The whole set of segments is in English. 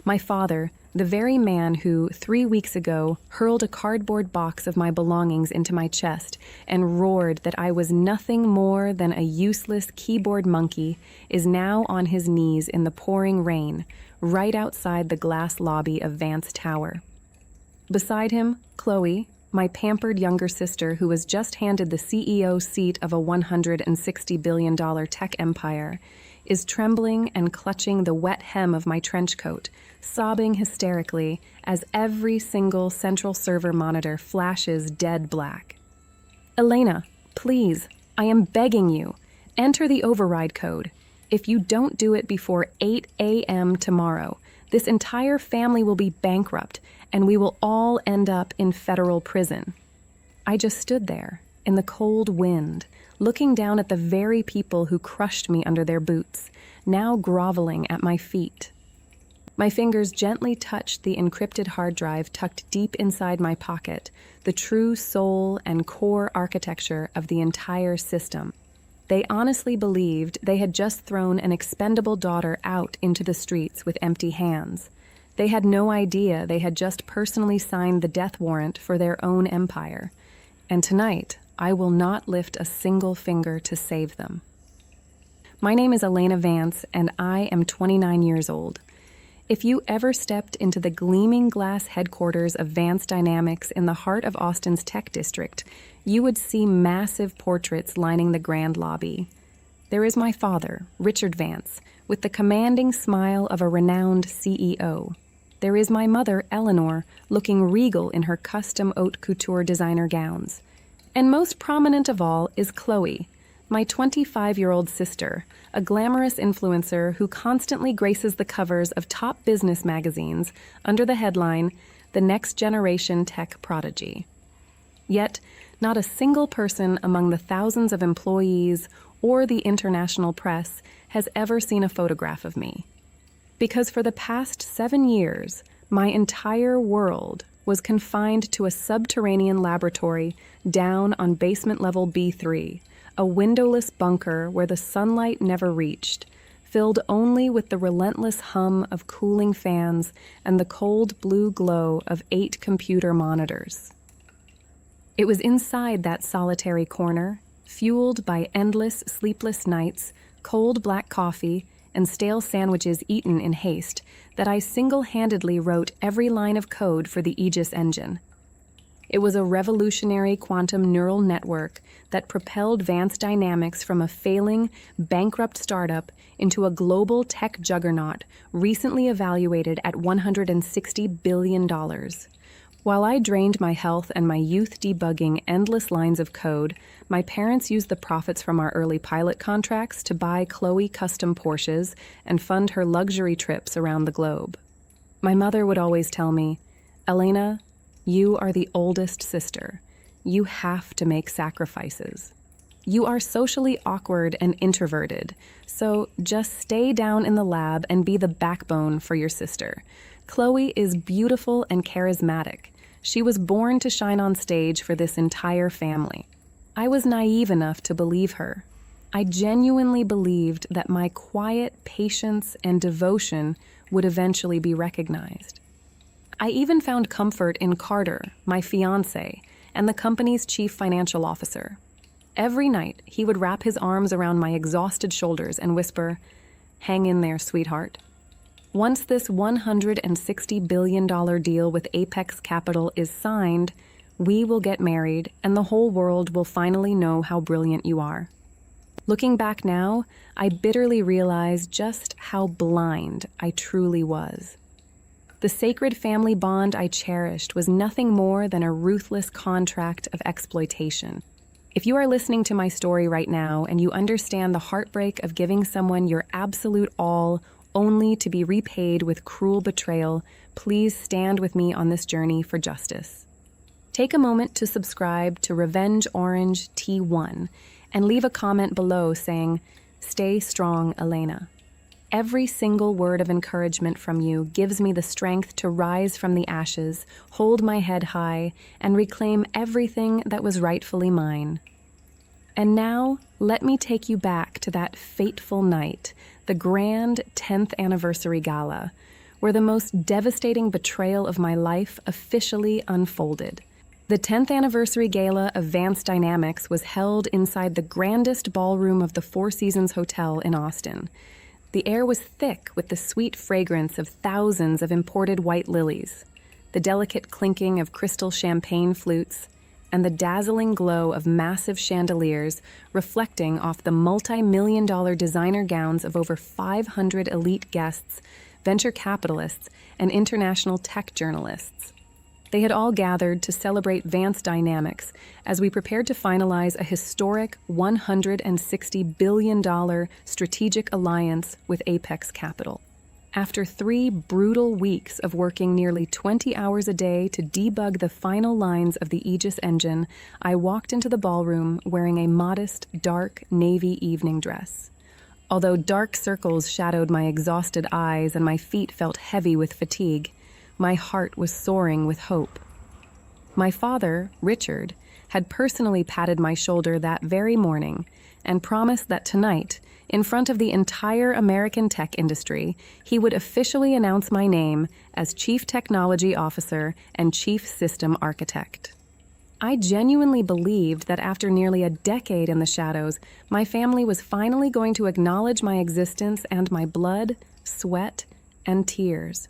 My father, the very man who, 3 weeks ago, hurled a cardboard box of my belongings into my chest and roared that I was nothing more than a useless keyboard monkey, is now on his knees in the pouring rain, right outside the glass lobby of Vance Tower. Beside him, Chloe, my pampered younger sister who was just handed the CEO seat of a $160 billion tech empire, is trembling and clutching the wet hem of my trench coat, sobbing hysterically as every single central server monitor flashes dead black. Elena, please, I am begging you, enter the override code. If you don't do it before 8 a.m. tomorrow, this entire family will be bankrupt and we will all end up in federal prison. I just stood there, in the cold wind, looking down at the very people who crushed me under their boots, now groveling at my feet. My fingers gently touched the encrypted hard drive tucked deep inside my pocket, the true soul and core architecture of the entire system. They honestly believed they had just thrown an expendable daughter out into the streets with empty hands. They had no idea they had just personally signed the death warrant for their own empire. And tonight, I will not lift a single finger to save them. My name is Elena Vance, and I am 29 years old. If you ever stepped into the gleaming glass headquarters of Vance Dynamics in the heart of Austin's tech district, you would see massive portraits lining the grand lobby. There is my father, Richard Vance, with the commanding smile of a renowned CEO. There is my mother, Eleanor, looking regal in her custom haute couture designer gowns. And most prominent of all is Chloe, my 25-year-old sister, a glamorous influencer who constantly graces the covers of top business magazines under the headline, The Next Generation Tech Prodigy. Yet, not a single person among the thousands of employees or the international press has ever seen a photograph of me. Because for the past 7 years, my entire world was confined to a subterranean laboratory down on basement level B3, a windowless bunker where the sunlight never reached, filled only with the relentless hum of cooling fans and the cold blue glow of 8 computer monitors. It was inside that solitary corner, fueled by endless sleepless nights, cold black coffee, and stale sandwiches eaten in haste, that I single-handedly wrote every line of code for the Aegis engine. It was a revolutionary quantum neural network that propelled Vance Dynamics from a failing, bankrupt startup into a global tech juggernaut recently evaluated at $160 billion. While I drained my health and my youth debugging endless lines of code, my parents used the profits from our early pilot contracts to buy Chloe custom Porsches and fund her luxury trips around the globe. My mother would always tell me, "Elena, you are the oldest sister. You have to make sacrifices. You are socially awkward and introverted, so just stay down in the lab and be the backbone for your sister. Chloe is beautiful and charismatic. She was born to shine on stage for this entire family." I was naive enough to believe her. I genuinely believed that my quiet patience and devotion would eventually be recognized. I even found comfort in Carter, my fiancé, and the company's chief financial officer. Every night, he would wrap his arms around my exhausted shoulders and whisper, "Hang in there, sweetheart. Once this $160 billion deal with Apex Capital is signed, we will get married and the whole world will finally know how brilliant you are." Looking back now, I bitterly realize just how blind I truly was. The sacred family bond I cherished was nothing more than a ruthless contract of exploitation. If you are listening to my story right now and you understand the heartbreak of giving someone your absolute all only to be repaid with cruel betrayal, please stand with me on this journey for justice. Take a moment to subscribe to Revenge Orange T1 and leave a comment below saying, "Stay strong, Elena." Every single word of encouragement from you gives me the strength to rise from the ashes, hold my head high, and reclaim everything that was rightfully mine. And now, let me take you back to that fateful night, the grand 10th anniversary gala, where the most devastating betrayal of my life officially unfolded. The 10th anniversary gala of Vance Dynamics was held inside the grandest ballroom of the Four Seasons Hotel in Austin. The air was thick with the sweet fragrance of thousands of imported white lilies, the delicate clinking of crystal champagne flutes, and the dazzling glow of massive chandeliers reflecting off the multi-million-dollar designer gowns of over 500 elite guests, venture capitalists, and international tech journalists. They had all gathered to celebrate Vance Dynamics as we prepared to finalize a historic $160 billion strategic alliance with Apex Capital. After 3 brutal weeks of working nearly 20 hours a day to debug the final lines of the Aegis engine, I walked into the ballroom wearing a modest, dark navy evening dress. Although dark circles shadowed my exhausted eyes and my feet felt heavy with fatigue, my heart was soaring with hope. My father, Richard, had personally patted my shoulder that very morning and promised that tonight, in front of the entire American tech industry, he would officially announce my name as Chief Technology Officer and Chief System Architect. I genuinely believed that after nearly a decade in the shadows, my family was finally going to acknowledge my existence and my blood, sweat, and tears.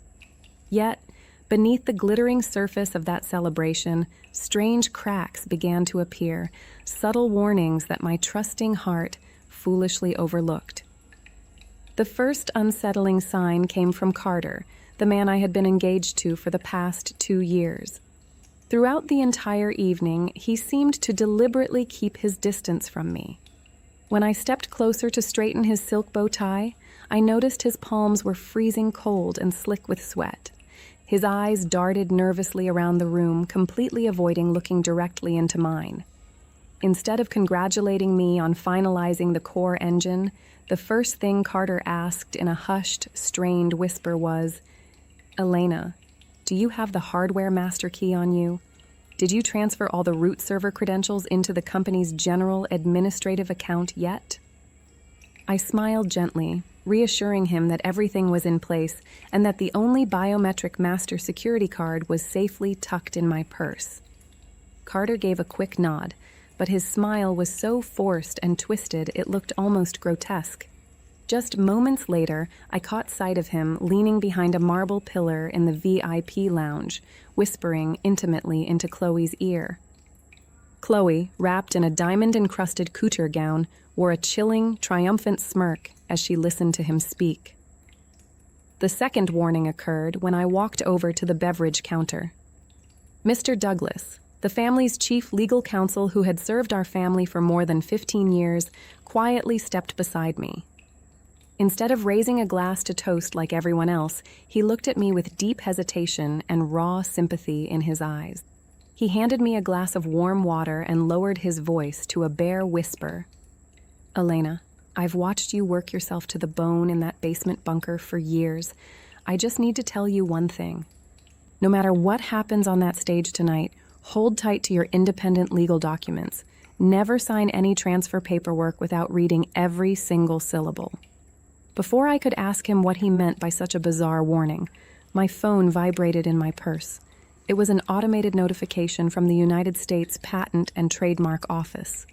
Yet, beneath the glittering surface of that celebration, strange cracks began to appear, subtle warnings that my trusting heart foolishly overlooked. The first unsettling sign came from Carter, the man I had been engaged to for the past 2 years. Throughout the entire evening, he seemed to deliberately keep his distance from me. When I stepped closer to straighten his silk bow tie, I noticed his palms were freezing cold and slick with sweat. His eyes darted nervously around the room, completely avoiding looking directly into mine. Instead of congratulating me on finalizing the core engine, the first thing Carter asked in a hushed, strained whisper was, "Elena, do you have the hardware master key on you? Did you transfer all the root server credentials into the company's general administrative account yet?" I smiled gently, reassuring him that everything was in place and that the only biometric master security card was safely tucked in my purse. Carter gave a quick nod, but his smile was so forced and twisted it looked almost grotesque. Just moments later, I caught sight of him leaning behind a marble pillar in the VIP lounge, whispering intimately into Chloe's ear. Chloe, wrapped in a diamond-encrusted couture gown, wore a chilling, triumphant smirk as she listened to him speak. The second warning occurred when I walked over to the beverage counter. Mr. Douglas, the family's chief legal counsel who had served our family for more than 15 years, quietly stepped beside me. Instead of raising a glass to toast like everyone else, he looked at me with deep hesitation and raw sympathy in his eyes. He handed me a glass of warm water and lowered his voice to a bare whisper. "Elena, I've watched you work yourself to the bone in that basement bunker for years. I just need to tell you one thing. No matter what happens on that stage tonight, hold tight to your independent legal documents. Never sign any transfer paperwork without reading every single syllable." Before I could ask him what he meant by such a bizarre warning, my phone vibrated in my purse. It was an automated notification from the United States Patent and Trademark Office.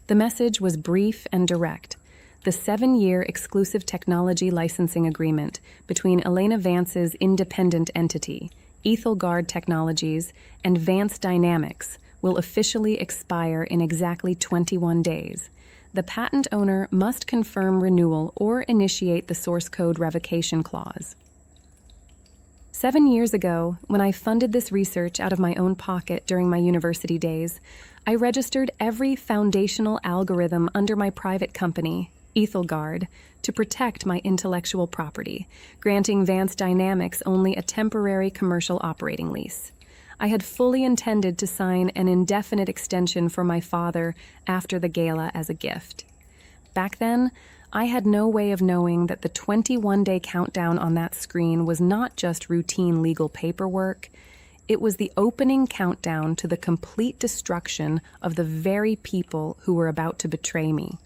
The message was brief and direct. The 7-year exclusive technology licensing agreement between Elena Vance's independent entity, Ethelgard Technologies, and Vance Dynamics will officially expire in exactly 21 days. The patent owner must confirm renewal or initiate the source code revocation clause. 7 years ago, when I funded this research out of my own pocket during my university days, I registered every foundational algorithm under my private company, Ethelgard, to protect my intellectual property, granting Vance Dynamics only a temporary commercial operating lease. I had fully intended to sign an indefinite extension for my father after the gala as a gift. Back then, I had no way of knowing that the 21-day countdown on that screen was not just routine legal paperwork. It was the opening countdown to the complete destruction of the very people who were about to betray me.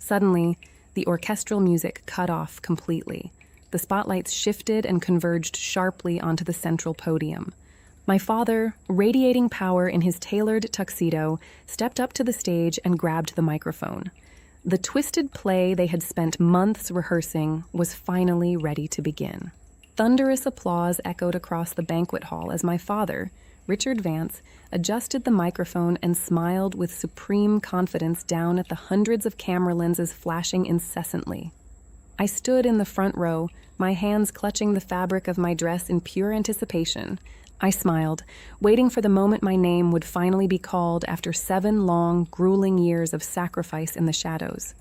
Suddenly, the orchestral music cut off completely. the spotlights shifted and converged sharply onto the central podium. My father, radiating power in his tailored tuxedo, stepped up to the stage and grabbed the microphone. The twisted play they had spent months rehearsing was finally ready to begin. Thunderous applause echoed across the banquet hall as my father, Richard Vance, adjusted the microphone and smiled with supreme confidence down at the hundreds of camera lenses flashing incessantly. I stood in the front row, my hands clutching the fabric of my dress in pure anticipation. I smiled, waiting for the moment my name would finally be called after 7 long, grueling years of sacrifice in the shadows.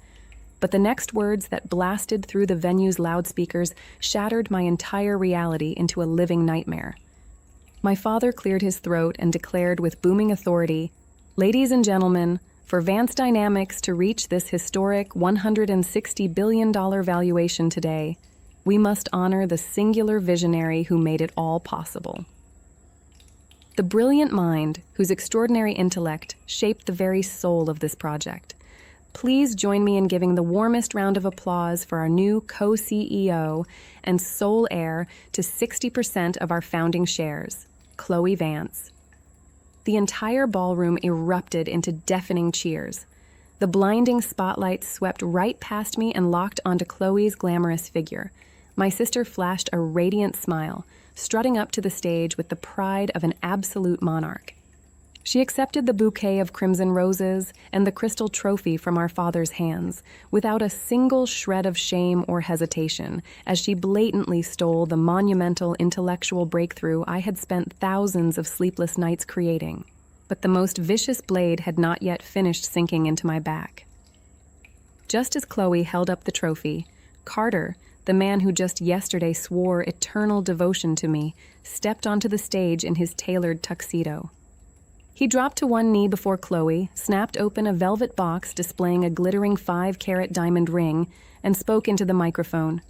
But the next words that blasted through the venue's loudspeakers shattered my entire reality into a living nightmare. My father cleared his throat and declared with booming authority, "Ladies and gentlemen, for Vance Dynamics to reach this historic $160 billion valuation today, we must honor the singular visionary who made it all possible." The brilliant mind, whose extraordinary intellect shaped the very soul of this project. Please join me in giving the warmest round of applause for our new co-CEO and sole heir to 60% of our founding shares, Chloe Vance. The entire ballroom erupted into deafening cheers. The blinding spotlight swept right past me and locked onto Chloe's glamorous figure. My sister flashed a radiant smile, strutting up to the stage with the pride of an absolute monarch. She accepted the bouquet of crimson roses and the crystal trophy from our father's hands, without a single shred of shame or hesitation, as she blatantly stole the monumental intellectual breakthrough I had spent thousands of sleepless nights creating. But the most vicious blade had not yet finished sinking into my back. Just as Chloe held up the trophy, Carter, the man who just yesterday swore eternal devotion to me, stepped onto the stage in his tailored tuxedo. He dropped to one knee before Chloe, snapped open a velvet box displaying a glittering 5-carat diamond ring, and spoke into the microphone.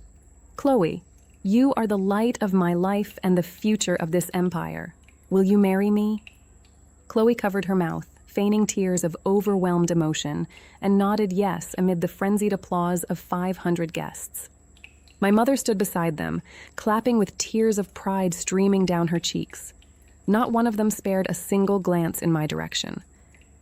"Chloe, you are the light of my life and the future of this empire. Will you marry me?" Chloe covered her mouth, feigning tears of overwhelmed emotion, and nodded yes amid the frenzied applause of 500 guests. My mother stood beside them, clapping with tears of pride streaming down her cheeks. Not one of them spared a single glance in my direction.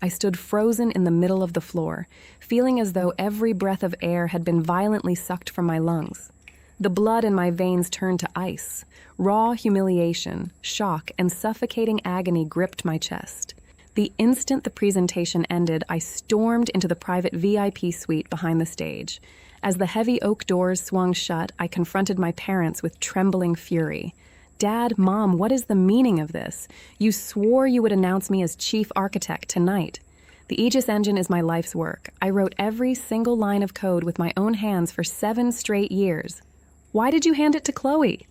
I stood frozen in the middle of the floor, feeling as though every breath of air had been violently sucked from my lungs. The blood in my veins turned to ice. Raw humiliation, shock, and suffocating agony gripped my chest. The instant the presentation ended, I stormed into the private VIP suite behind the stage. As the heavy oak doors swung shut, I confronted my parents with trembling fury. "Dad, Mom, what is the meaning of this? You swore you would announce me as chief architect tonight. The Aegis engine is my life's work. I wrote every single line of code with my own hands for 7 straight years. Why did you hand it to Chloe?"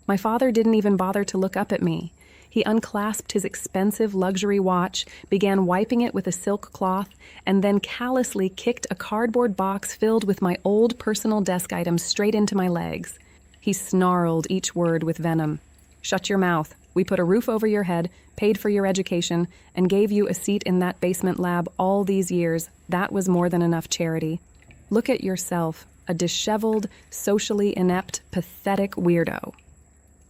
My father didn't even bother to look up at me. He unclasped his expensive luxury watch, began wiping it with a silk cloth, and then callously kicked a cardboard box filled with my old personal desk items straight into my legs. He snarled each word with venom. "Shut your mouth. We put a roof over your head, paid for your education, and gave you a seat in that basement lab all these years. That was more than enough charity. Look at yourself, a disheveled, socially inept, pathetic weirdo.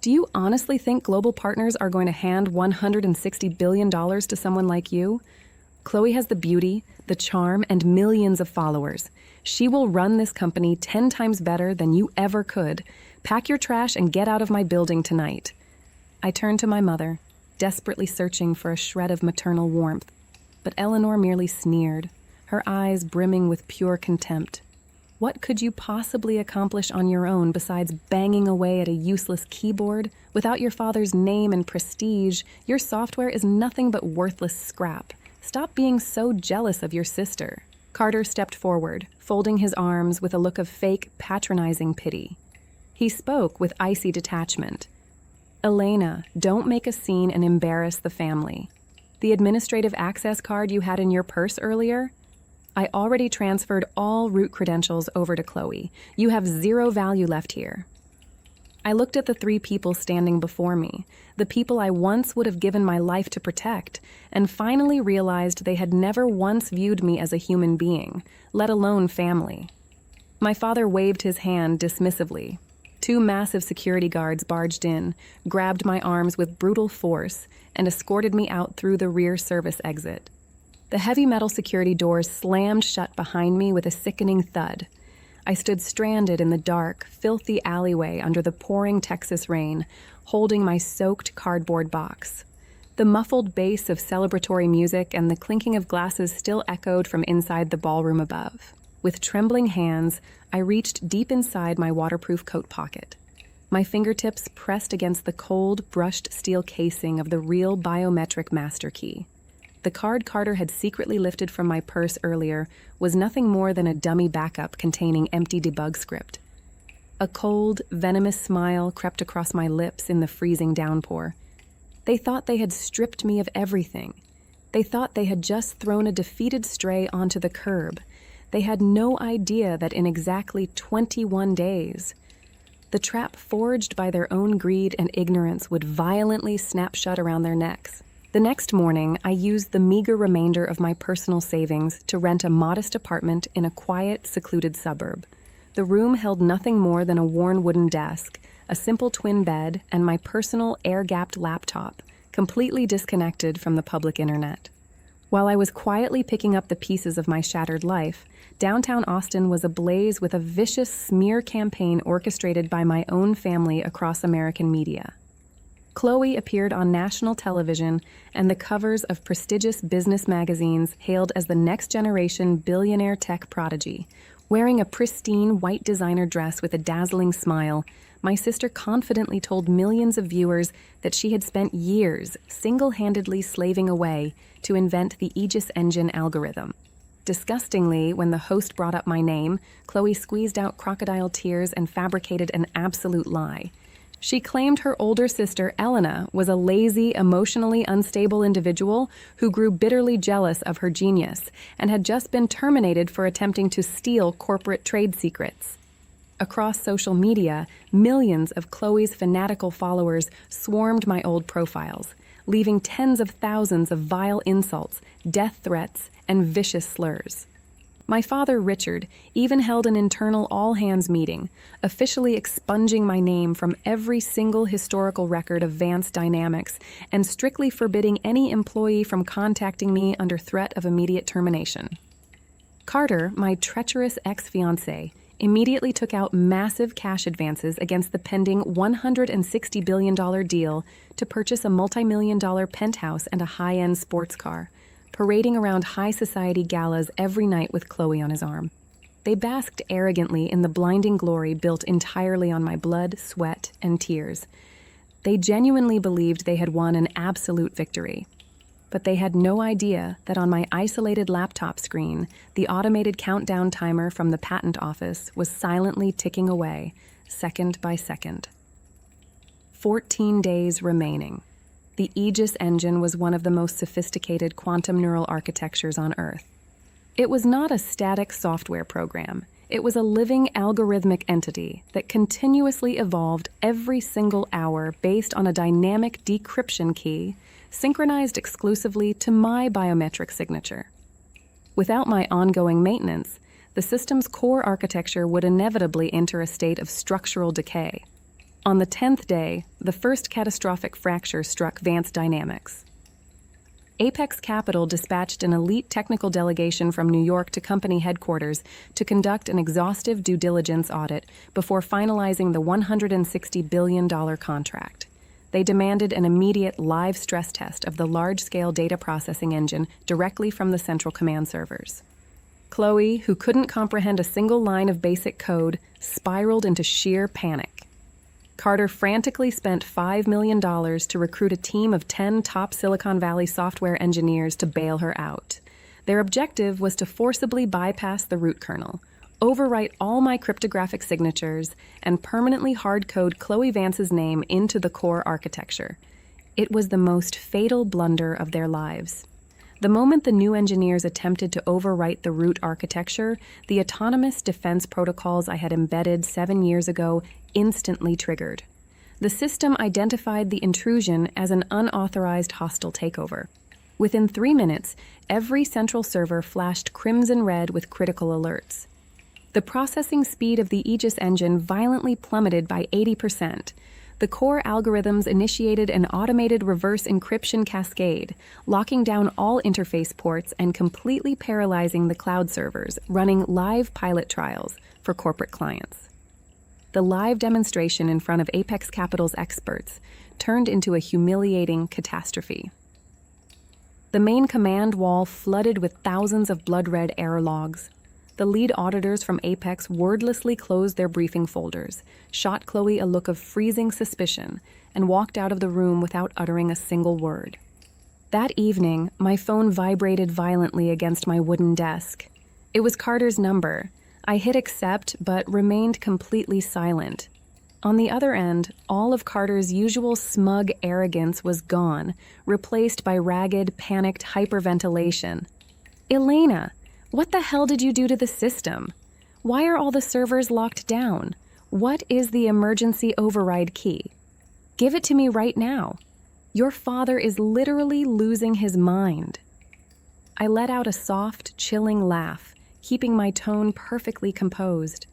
Do you honestly think global partners are going to hand $160 billion to someone like you? Chloe has the beauty, the charm, and millions of followers. She will run this company 10 times better than you ever could. Pack your trash and get out of my building tonight." I turned to my mother, desperately searching for a shred of maternal warmth, but Eleanor merely sneered, her eyes brimming with pure contempt. What could you possibly accomplish on your own besides banging away at a useless keyboard? Without your father's name and prestige, your software is nothing but worthless scrap. Stop being so jealous of your sister. Carter stepped forward, folding his arms with a look of fake, patronizing pity. He spoke with icy detachment. "Elena, don't make a scene and embarrass the family. The administrative access card you had in your purse earlier? I already transferred all root credentials over to Chloe. You have 0 value left here." I looked at the 3 people standing before me, the people I once would have given my life to protect, and finally realized they had never once viewed me as a human being, let alone family. My father waved his hand dismissively. Two massive security guards barged in, grabbed my arms with brutal force, and escorted me out through the rear service exit. The heavy metal security doors slammed shut behind me with a sickening thud. I stood stranded in the dark, filthy alleyway under the pouring Texas rain, holding my soaked cardboard box. The muffled bass of celebratory music and the clinking of glasses still echoed from inside the ballroom above. With trembling hands, I reached deep inside my waterproof coat pocket. My fingertips pressed against the cold, brushed steel casing of the real biometric master key. The card Carter had secretly lifted from my purse earlier was nothing more than a dummy backup containing empty debug script. A cold, venomous smile crept across my lips in the freezing downpour. They thought they had stripped me of everything. They thought they had just thrown a defeated stray onto the curb. They had no idea that in exactly 21 days, the trap forged by their own greed and ignorance would violently snap shut around their necks. The next morning, I used the meager remainder of my personal savings to rent a modest apartment in a quiet, secluded suburb. The room held nothing more than a worn wooden desk, a simple twin bed, and my personal air-gapped laptop, completely disconnected from the public internet. While I was quietly picking up the pieces of my shattered life, downtown Austin was ablaze with a vicious smear campaign orchestrated by my own family across American media. Chloe appeared on national television and the covers of prestigious business magazines hailed as the next-generation billionaire tech prodigy. Wearing a pristine white designer dress with a dazzling smile, my sister confidently told millions of viewers that she had spent years single-handedly slaving away to invent the Aegis engine algorithm. Disgustingly, when the host brought up my name, Chloe squeezed out crocodile tears and fabricated an absolute lie. She claimed her older sister, Elena, was a lazy, emotionally unstable individual who grew bitterly jealous of her genius and had just been terminated for attempting to steal corporate trade secrets. Across social media, millions of Chloe's fanatical followers swarmed my old profiles, leaving tens of thousands of vile insults, death threats, and vicious slurs. My father, Richard, even held an internal all-hands meeting, officially expunging my name from every single historical record of Vance Dynamics and strictly forbidding any employee from contacting me under threat of immediate termination. Carter, my treacherous ex-fiancé, immediately took out massive cash advances against the pending $160 billion deal to purchase a multi-million-dollar penthouse and a high-end sports car, parading around high society galas every night with Chloe on his arm. They basked arrogantly in the blinding glory built entirely on my blood, sweat, and tears. They genuinely believed they had won an absolute victory. But they had no idea that on my isolated laptop screen, the automated countdown timer from the patent office was silently ticking away, second by second. 14 days remaining. The Aegis engine was one of the most sophisticated quantum neural architectures on Earth. It was not a static software program. It was a living algorithmic entity that continuously evolved every single hour based on a dynamic decryption key synchronized exclusively to my biometric signature. Without my ongoing maintenance, the system's core architecture would inevitably enter a state of structural decay. On the 10th day, the first catastrophic fracture struck Vance Dynamics. Apex Capital dispatched an elite technical delegation from New York to company headquarters to conduct an exhaustive due diligence audit before finalizing the $160 billion contract. They demanded an immediate live stress test of the large-scale data processing engine directly from the central command servers. Chloe, who couldn't comprehend a single line of basic code, spiraled into sheer panic. Carter frantically spent $5 million to recruit a team of 10 top Silicon Valley software engineers to bail her out. Their objective was to forcibly bypass the root kernel, overwrite all my cryptographic signatures, and permanently hard-code Chloe Vance's name into the core architecture. It was the most fatal blunder of their lives. The moment the new engineers attempted to overwrite the root architecture, the autonomous defense protocols I had embedded 7 years ago instantly triggered. The system identified the intrusion as an unauthorized hostile takeover. Within 3 minutes, every central server flashed crimson red with critical alerts. The processing speed of the Aegis engine violently plummeted by 80%. The core algorithms initiated an automated reverse encryption cascade, locking down all interface ports and completely paralyzing the cloud servers, running live pilot trials for corporate clients. The live demonstration in front of Apex Capital's experts turned into a humiliating catastrophe. The main command wall flooded with thousands of blood-red error logs. The lead auditors from Apex wordlessly closed their briefing folders, shot Chloe a look of freezing suspicion, and walked out of the room without uttering a single word. That evening, my phone vibrated violently against my wooden desk. It was Carter's number. I hit accept, but remained completely silent. On the other end, all of Carter's usual smug arrogance was gone, replaced by ragged, panicked hyperventilation. "Elena, what the hell did you do to the system? Why are all the servers locked down? What is the emergency override key? Give it to me right now. Your father is literally losing his mind." I let out a soft, chilling laugh, keeping my tone perfectly composed.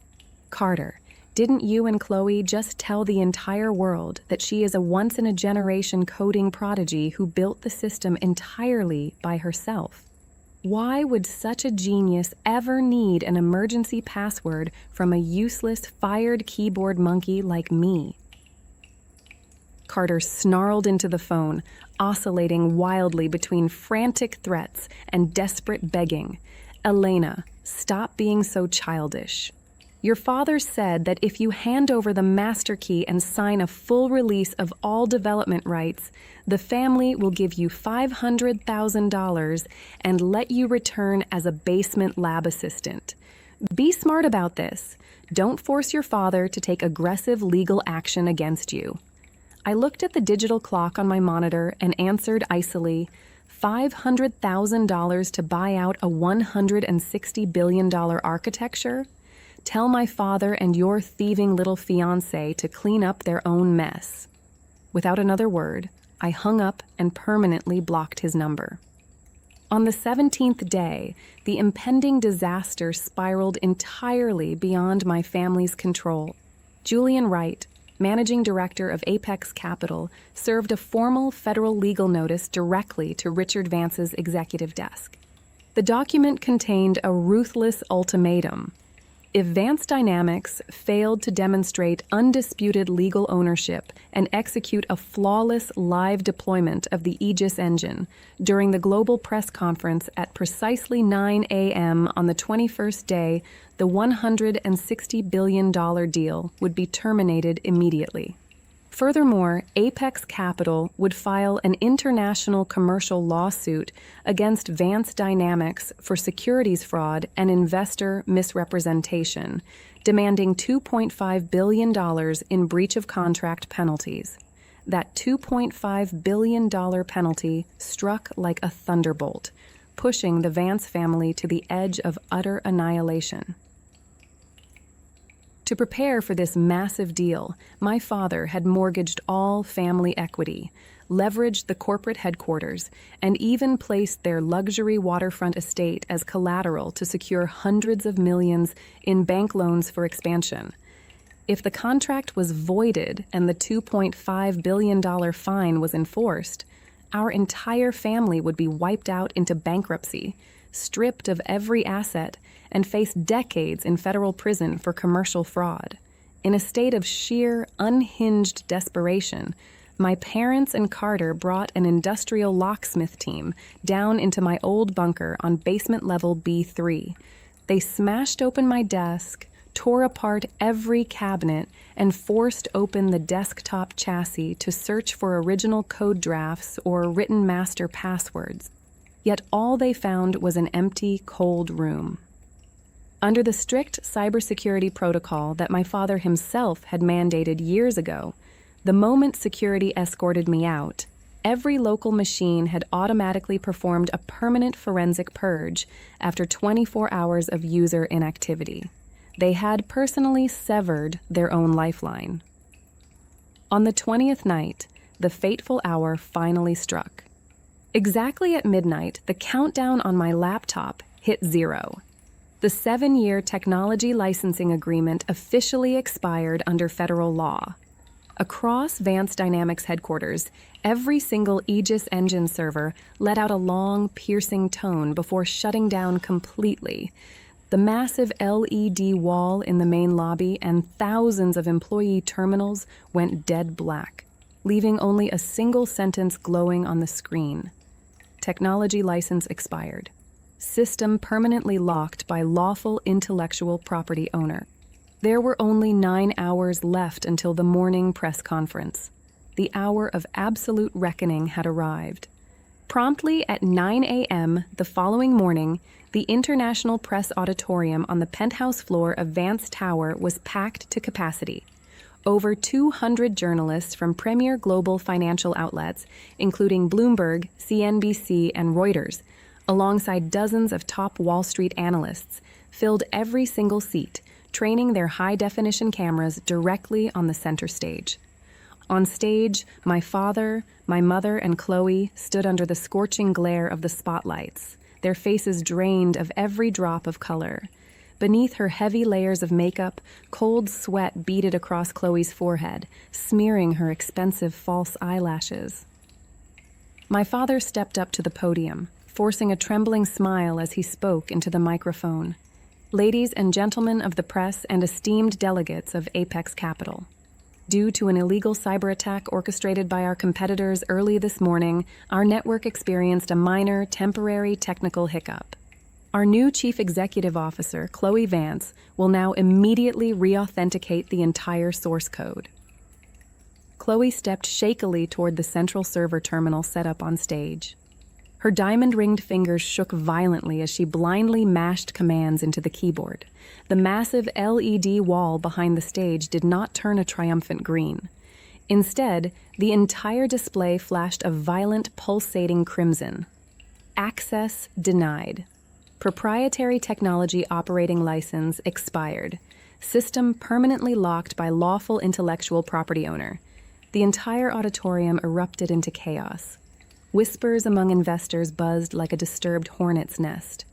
"Carter, didn't you and Chloe just tell the entire world that she is a once-in-a-generation coding prodigy who built the system entirely by herself? Why would such a genius ever need an emergency password from a useless, fired keyboard monkey like me?" Carter snarled into the phone, oscillating wildly between frantic threats and desperate begging. "Elena, stop being so childish. Your father said that if you hand over the master key and sign a full release of all development rights, the family will give you $500,000 and let you return as a basement lab assistant. Be smart about this. Don't force your father to take aggressive legal action against you." I looked at the digital clock on my monitor and answered icily, $500,000 to buy out a $160 billion architecture? Tell my father and your thieving little fiancé to clean up their own mess. Without another word, I hung up and permanently blocked his number. On the 17th day, the impending disaster spiraled entirely beyond my family's control. Julian Wright, managing director of Apex Capital, served a formal federal legal notice directly to Richard Vance's executive desk. The document contained a ruthless ultimatum. If Vance Dynamics failed to demonstrate undisputed legal ownership and execute a flawless live deployment of the Aegis engine during the global press conference at precisely 9 a.m. on the 21st day, the $160 billion deal would be terminated immediately. Furthermore, Apex Capital would file an international commercial lawsuit against Vance Dynamics for securities fraud and investor misrepresentation, demanding $2.5 billion in breach of contract penalties. That $2.5 billion penalty struck like a thunderbolt, pushing the Vance family to the edge of utter annihilation. To prepare for this massive deal, my father had mortgaged all family equity, leveraged the corporate headquarters, and even placed their luxury waterfront estate as collateral to secure hundreds of millions in bank loans for expansion. If the contract was voided and the $2.5 billion fine was enforced, our entire family would be wiped out into bankruptcy, stripped of every asset, and faced decades in federal prison for commercial fraud. In a state of sheer, unhinged desperation, my parents and Carter brought an industrial locksmith team down into my old bunker on basement level B3. They smashed open my desk, tore apart every cabinet, and forced open the desktop chassis to search for original code drafts or written master passwords. Yet all they found was an empty, cold room. Under the strict cybersecurity protocol that my father himself had mandated years ago, the moment security escorted me out, every local machine had automatically performed a permanent forensic purge after 24 hours of user inactivity. They had personally severed their own lifeline. On the 20th night, the fateful hour finally struck. Exactly at midnight, the countdown on my laptop hit 0. The 7-year technology licensing agreement officially expired under federal law. Across Vance Dynamics headquarters, every single Aegis engine server let out a long, piercing tone before shutting down completely. The massive LED wall in the main lobby and thousands of employee terminals went dead black, leaving only a single sentence glowing on the screen. Technology license expired. System permanently locked by lawful intellectual property owner. There were only 9 hours left until the morning press conference. The hour of absolute reckoning had arrived. Promptly at 9 a.m. the following morning, the International Press Auditorium on the penthouse floor of Vance Tower was packed to capacity. Over 200 journalists from premier global financial outlets, including Bloomberg, CNBC, and Reuters, alongside dozens of top Wall Street analysts, filled every single seat, training their high-definition cameras directly on the center stage. On stage, my father, my mother, and Chloe stood under the scorching glare of the spotlights, their faces drained of every drop of color. Beneath her heavy layers of makeup, cold sweat beaded across Chloe's forehead, smearing her expensive false eyelashes. My father stepped up to the podium, forcing a trembling smile as he spoke into the microphone. Ladies and gentlemen of the press and esteemed delegates of Apex Capital. Due to an illegal cyber attack orchestrated by our competitors early this morning, our network experienced a minor, temporary technical hiccup. Our new Chief Executive Officer, Chloe Vance, will now immediately re-authenticate the entire source code. Chloe stepped shakily toward the central server terminal set up on stage. Her diamond-ringed fingers shook violently as she blindly mashed commands into the keyboard. The massive LED wall behind the stage did not turn a triumphant green. Instead, the entire display flashed a violent, pulsating crimson. Access denied. Proprietary technology operating license expired. System permanently locked by lawful intellectual property owner. The entire auditorium erupted into chaos. Whispers among investors buzzed like a disturbed hornet's nest.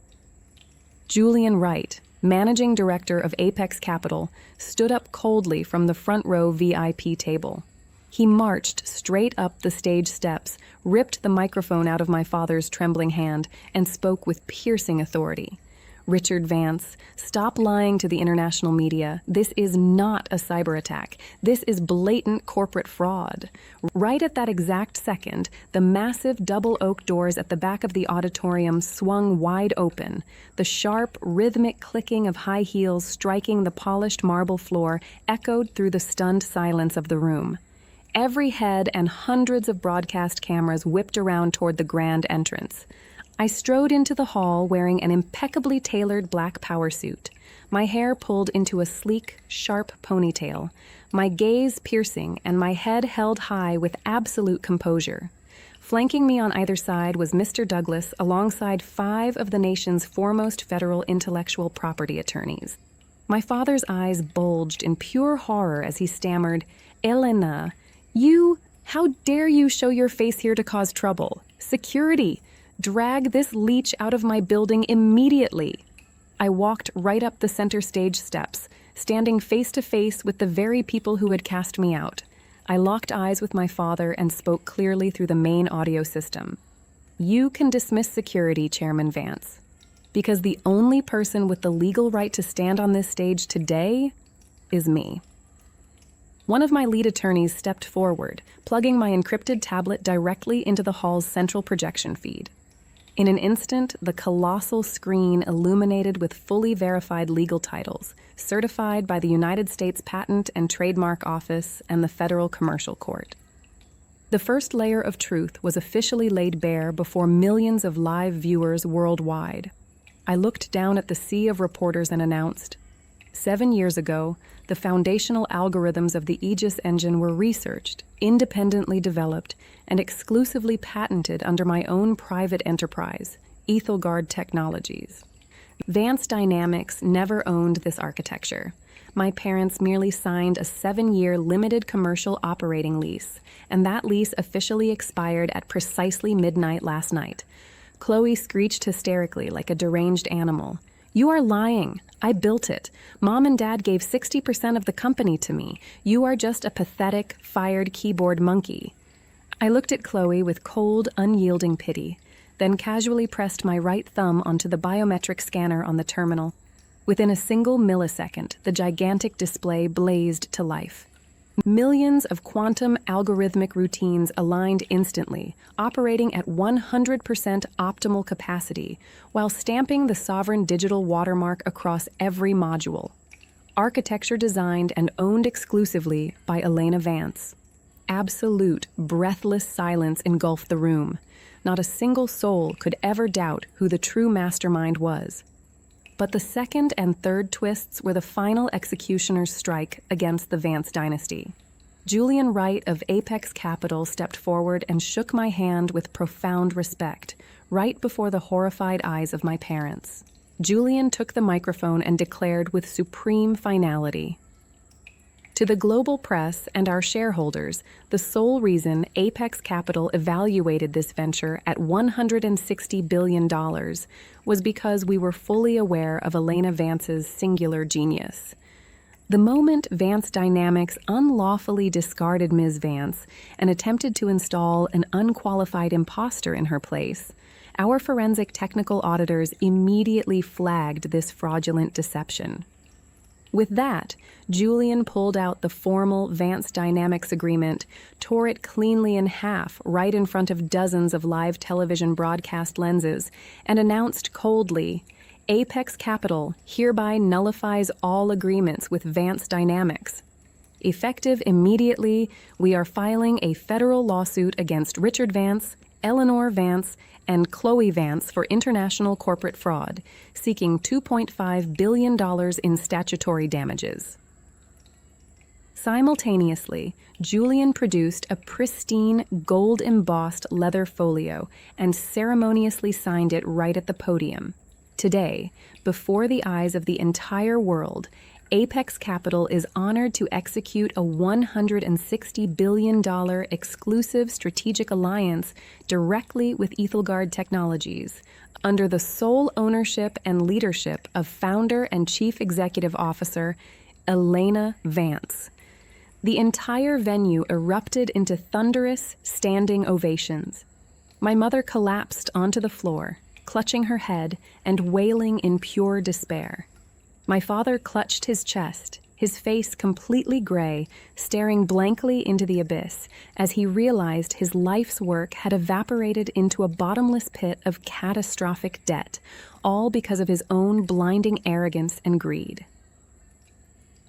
Julian Wright, managing director of Apex Capital, stood up coldly from the front row VIP table. He marched straight up the stage steps, ripped the microphone out of my father's trembling hand, and spoke with piercing authority. Richard Vance, stop lying to the international media. This is not a cyber attack. This is blatant corporate fraud. Right at that exact second, the massive double oak doors at the back of the auditorium swung wide open. The sharp, rhythmic clicking of high heels striking the polished marble floor echoed through the stunned silence of the room. Every head and hundreds of broadcast cameras whipped around toward the grand entrance. I strode into the hall wearing an impeccably tailored black power suit, my hair pulled into a sleek, sharp ponytail, my gaze piercing and my head held high with absolute composure. Flanking me on either side was Mr. Douglas alongside 5 of the nation's foremost federal intellectual property attorneys. My father's eyes bulged in pure horror as he stammered, "Elena, how dare you show your face here to cause trouble? Security! Drag this leech out of my building immediately." I walked right up the center stage steps, standing face to face with the very people who had cast me out. I locked eyes with my father and spoke clearly through the main audio system. "You can dismiss security, Chairman Vance, because the only person with the legal right to stand on this stage today is me." One of my lead attorneys stepped forward, plugging my encrypted tablet directly into the hall's central projection feed. In an instant, the colossal screen illuminated with fully verified legal titles, certified by the United States Patent and Trademark Office and the Federal Commercial Court. The first layer of truth was officially laid bare before millions of live viewers worldwide. I looked down at the sea of reporters and announced, 7 years ago, the foundational algorithms of the Aegis engine were researched, independently developed, and exclusively patented under my own private enterprise, Ethelgard Technologies. Vance Dynamics never owned this architecture. My parents merely signed a 7-year limited commercial operating lease, and that lease officially expired at precisely midnight last night. Chloe screeched hysterically like a deranged animal. You are lying. I built it. Mom and Dad gave 60% of the company to me. You are just a pathetic, fired keyboard monkey. I looked at Chloe with cold, unyielding pity, then casually pressed my right thumb onto the biometric scanner on the terminal. Within a single millisecond, the gigantic display blazed to life. Millions of quantum algorithmic routines aligned instantly, operating at 100% optimal capacity, while stamping the sovereign digital watermark across every module. Architecture designed and owned exclusively by Elena Vance. Absolute, breathless silence engulfed the room. Not a single soul could ever doubt who the true mastermind was. But the second and third twists were the final executioner's strike against the Vance dynasty. Julian Wright of Apex Capital stepped forward and shook my hand with profound respect, right before the horrified eyes of my parents. Julian took the microphone and declared with supreme finality, "To the global press and our shareholders, the sole reason Apex Capital evaluated this venture at $160 billion was because we were fully aware of Elena Vance's singular genius. The moment Vance Dynamics unlawfully discarded Ms. Vance and attempted to install an unqualified imposter in her place, our forensic technical auditors immediately flagged this fraudulent deception. With that, Julian pulled out the formal Vance Dynamics agreement, tore it cleanly in half right in front of dozens of live television broadcast lenses, and announced coldly, "Apex Capital hereby nullifies all agreements with Vance Dynamics. Effective immediately, we are filing a federal lawsuit against Richard Vance, Eleanor Vance, and Chloe Vance for international corporate fraud, seeking $2.5 billion in statutory damages." Simultaneously, Julian produced a pristine, gold-embossed leather folio and ceremoniously signed it right at the podium. Today, before the eyes of the entire world, Apex Capital is honored to execute a $160 billion exclusive strategic alliance directly with Ethelgard Technologies, under the sole ownership and leadership of founder and chief executive officer Elena Vance. The entire venue erupted into thunderous, standing ovations. My mother collapsed onto the floor, clutching her head and wailing in pure despair. My father clutched his chest, his face completely gray, staring blankly into the abyss as he realized his life's work had evaporated into a bottomless pit of catastrophic debt, all because of his own blinding arrogance and greed.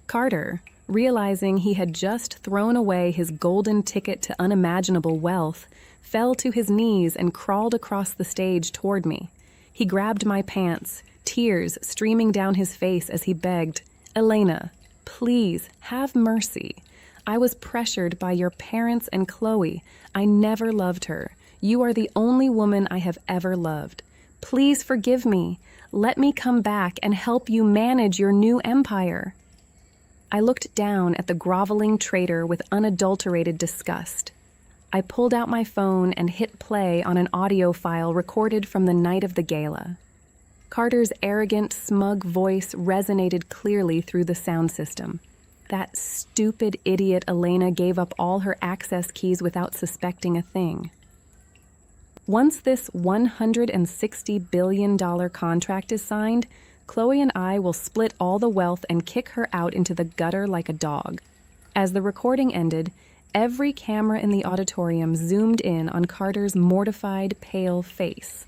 Carter, realizing he had just thrown away his golden ticket to unimaginable wealth, fell to his knees and crawled across the stage toward me. He grabbed my pants, tears streaming down his face as he begged, "Elena, please, have mercy. I was pressured by your parents and Chloe. I never loved her. You are the only woman I have ever loved. Please forgive me. Let me come back and help you manage your new empire." I looked down at the groveling traitor with unadulterated disgust. I pulled out my phone and hit play on an audio file recorded from the night of the gala. Carter's arrogant, smug voice resonated clearly through the sound system. That stupid idiot Elena gave up all her access keys without suspecting a thing. Once this $160 billion contract is signed, Chloe and I will split all the wealth and kick her out into the gutter like a dog. As the recording ended, every camera in the auditorium zoomed in on Carter's mortified, pale face.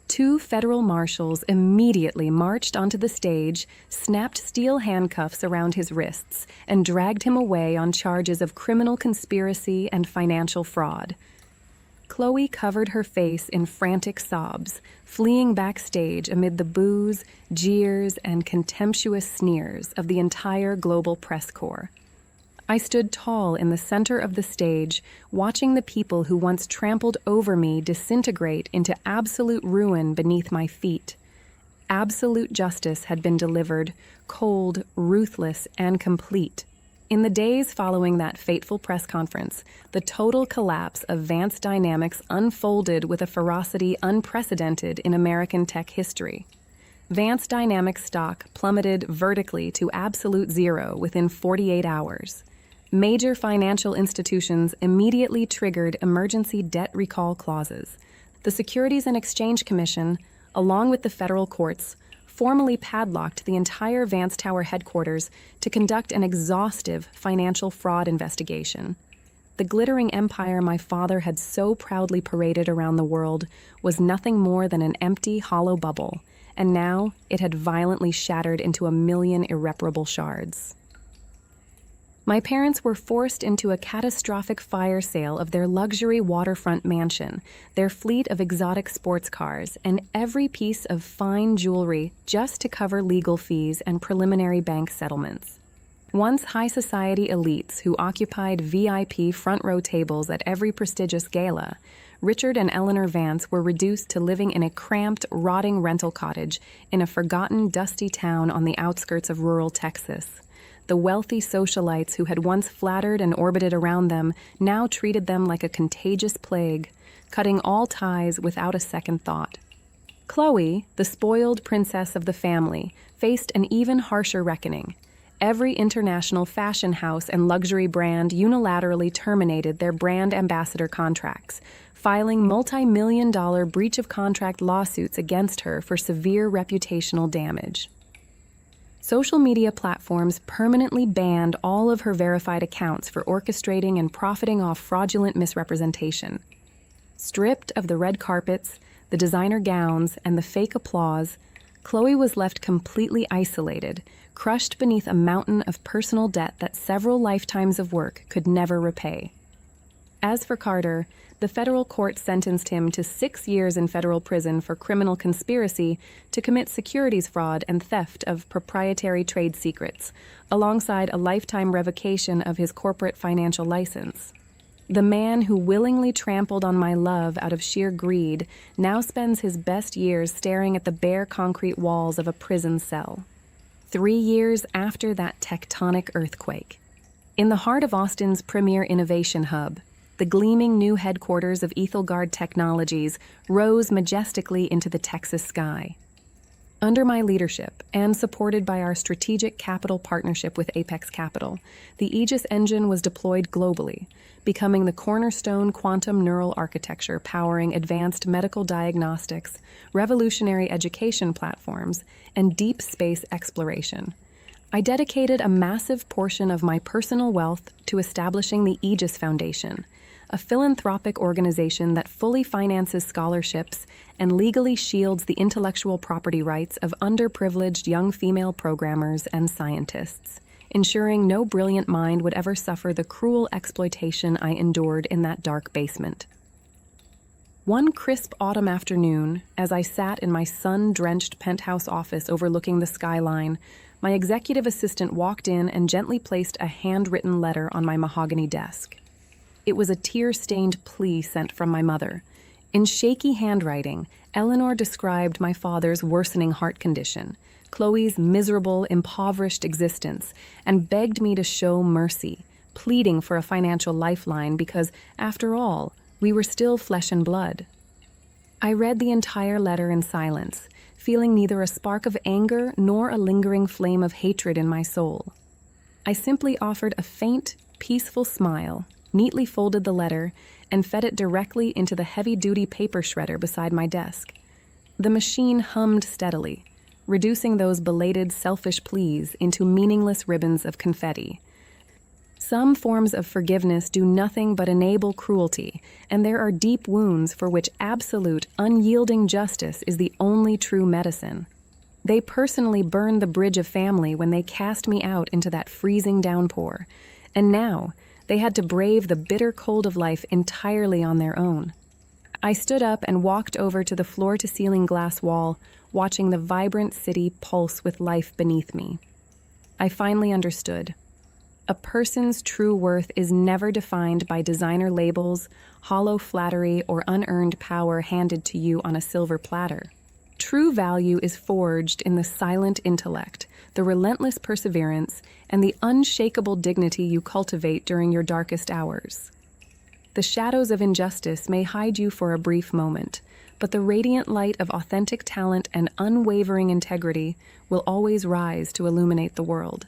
2 federal marshals immediately marched onto the stage, snapped steel handcuffs around his wrists, and dragged him away on charges of criminal conspiracy and financial fraud. Chloe covered her face in frantic sobs, fleeing backstage amid the boos, jeers, and contemptuous sneers of the entire global press corps. I stood tall in the center of the stage, watching the people who once trampled over me disintegrate into absolute ruin beneath my feet. Absolute justice had been delivered, cold, ruthless, and complete. In the days following that fateful press conference, the total collapse of Vance Dynamics unfolded with a ferocity unprecedented in American tech history. Vance Dynamics stock plummeted vertically to absolute zero within 48 hours. Major financial institutions immediately triggered emergency debt recall clauses. The Securities and Exchange Commission, along with the federal courts, formally padlocked the entire Vance Tower headquarters to conduct an exhaustive financial fraud investigation. The glittering empire my father had so proudly paraded around the world was nothing more than an empty, hollow bubble, and now it had violently shattered into a million irreparable shards. My parents were forced into a catastrophic fire sale of their luxury waterfront mansion, their fleet of exotic sports cars, and every piece of fine jewelry just to cover legal fees and preliminary bank settlements. Once high society elites who occupied VIP front row tables at every prestigious gala, Richard and Eleanor Vance were reduced to living in a cramped, rotting rental cottage in a forgotten, dusty town on the outskirts of rural Texas. The wealthy socialites who had once flattered and orbited around them now treated them like a contagious plague, cutting all ties without a second thought. Chloe, the spoiled princess of the family, faced an even harsher reckoning. Every international fashion house and luxury brand unilaterally terminated their brand ambassador contracts, filing multi-million-dollar breach of contract lawsuits against her for severe reputational damage. Social media platforms permanently banned all of her verified accounts for orchestrating and profiting off fraudulent misrepresentation. Stripped of the red carpets, the designer gowns, and the fake applause, Chloe was left completely isolated, crushed beneath a mountain of personal debt that several lifetimes of work could never repay. As for Carter, the federal court sentenced him to 6 years in federal prison for criminal conspiracy to commit securities fraud and theft of proprietary trade secrets, alongside a lifetime revocation of his corporate financial license. The man who willingly trampled on my love out of sheer greed now spends his best years staring at the bare concrete walls of a prison cell. 3 years after that tectonic earthquake. In the heart of Austin's premier innovation hub, the gleaming new headquarters of Ethelgard Technologies rose majestically into the Texas sky. Under my leadership, and supported by our strategic capital partnership with Apex Capital, the Aegis engine was deployed globally, becoming the cornerstone quantum neural architecture powering advanced medical diagnostics, revolutionary education platforms, and deep space exploration. I dedicated a massive portion of my personal wealth to establishing the Aegis Foundation, a philanthropic organization that fully finances scholarships and legally shields the intellectual property rights of underprivileged young female programmers and scientists, ensuring no brilliant mind would ever suffer the cruel exploitation I endured in that dark basement. One crisp autumn afternoon, as I sat in my sun-drenched penthouse office overlooking the skyline, my executive assistant walked in and gently placed a handwritten letter on my mahogany desk. It was a tear-stained plea sent from my mother. In shaky handwriting, Eleanor described my father's worsening heart condition, Chloe's miserable, impoverished existence, and begged me to show mercy, pleading for a financial lifeline because, after all, we were still flesh and blood. I read the entire letter in silence, feeling neither a spark of anger nor a lingering flame of hatred in my soul. I simply offered a faint, peaceful smile, neatly folded the letter, and fed it directly into the heavy-duty paper shredder beside my desk. The machine hummed steadily, reducing those belated, selfish pleas into meaningless ribbons of confetti. Some forms of forgiveness do nothing but enable cruelty, and there are deep wounds for which absolute, unyielding justice is the only true medicine. They personally burned the bridge of family when they cast me out into that freezing downpour, and now they had to brave the bitter cold of life entirely on their own. I stood up and walked over to the floor-to-ceiling glass wall, watching the vibrant city pulse with life beneath me. I finally understood. A person's true worth is never defined by designer labels, hollow flattery, or unearned power handed to you on a silver platter. True value is forged in the silent intellect, the relentless perseverance, and the unshakable dignity you cultivate during your darkest hours. The shadows of injustice may hide you for a brief moment, but the radiant light of authentic talent and unwavering integrity will always rise to illuminate the world.